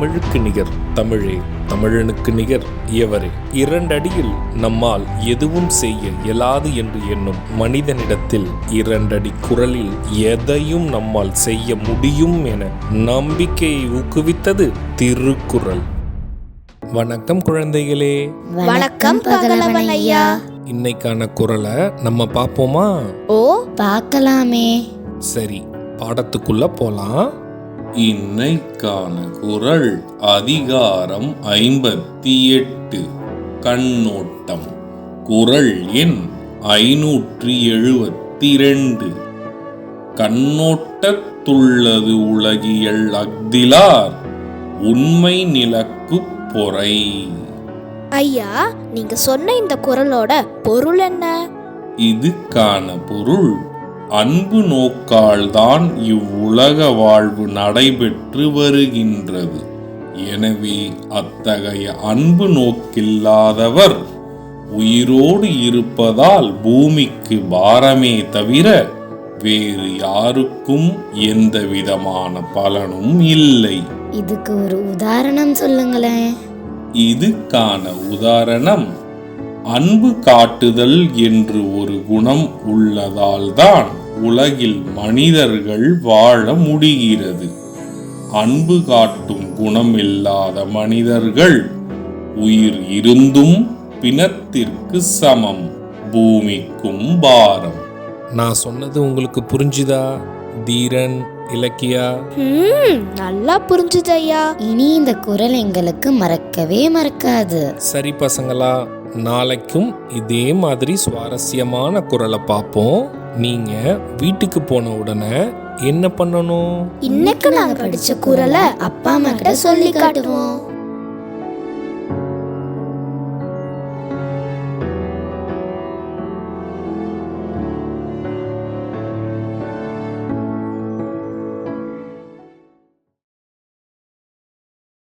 தமிழுக்கு நிகர் தமிழே, தமிழனுக்கு நிகர் எவரே. 2 அடியில் நம்மால் எதுவும் செய்ய இயலாது என்று எண்ணும் மனிதனிடத்தில் 2 அடி குரலில் எதையும் நம்மால் செய்ய முடியும் என நம்பிக்கையை ஊக்குவித்தது திருக்குறள். வணக்கம் குழந்தைகளே. வணக்கம் பகலவன் ஐயா. இன்னைக்கான குறளை நம்ம பார்ப்போமா? ஓ, பார்க்கலாமே. சரி, பாடத்துக்குள்ள போலாம். இன்னைக்கான குறள் அதிகாரம் 58 கண்ணோட்டம். குறள் எண் 572. கண்ணோட்டத்துள்ளது உலகியல் அஃதிலார் உண்மை நிலக்குப் பொறை. ஐயா, நீங்க சொன்ன இந்த குறளோட பொருள் என்ன? இதுக்கான பொருள், அன்பு நோக்கால்தான் இவ்வுலக வாழ்வு நடைபெற்று வருகின்றது. எனவே அத்தகைய அன்பு நோக்கில்லாதவர் உயிரோடு இருப்பதால் பூமிக்கு பாரமே தவிர வேறு யாருக்கும் எந்த விதமான பலனும் இல்லை. இதுக்கு ஒரு உதாரணம் சொல்லுங்களேன். இதுக்கான உதாரணம், அன்பு காட்டுதல் என்று ஒரு குணம் உள்ளதால்தான் உலகில் மனிதர்கள் வாழ முடிகிறது. அன்பு காட்டும் குணம் இல்லாத மனிதர்கள் உயிர் இருந்தும் பிணத்திற்கு சமம், பூமிக்கும் பாரம். நான் சொன்னது உங்களுக்கு புரிஞ்சுதா தீரன், இலக்கியா? நல்லா புரிஞ்சுது ஐயா. இனி இந்த குறள் எங்களுக்கு மறக்கவே மறக்காது. சரி பசங்களா, நாளைக்கும் இதே மாதிரி சுவாரஸ்யமான குறளை பார்ப்போம். நீங்க வீட்டுக்கு போன உடனே என்ன பண்ணணும்? இன்னைக்கு நாங்க படிச்ச குறளை அப்பா அம்மா கிட்ட சொல்லி காட்டுவோம்.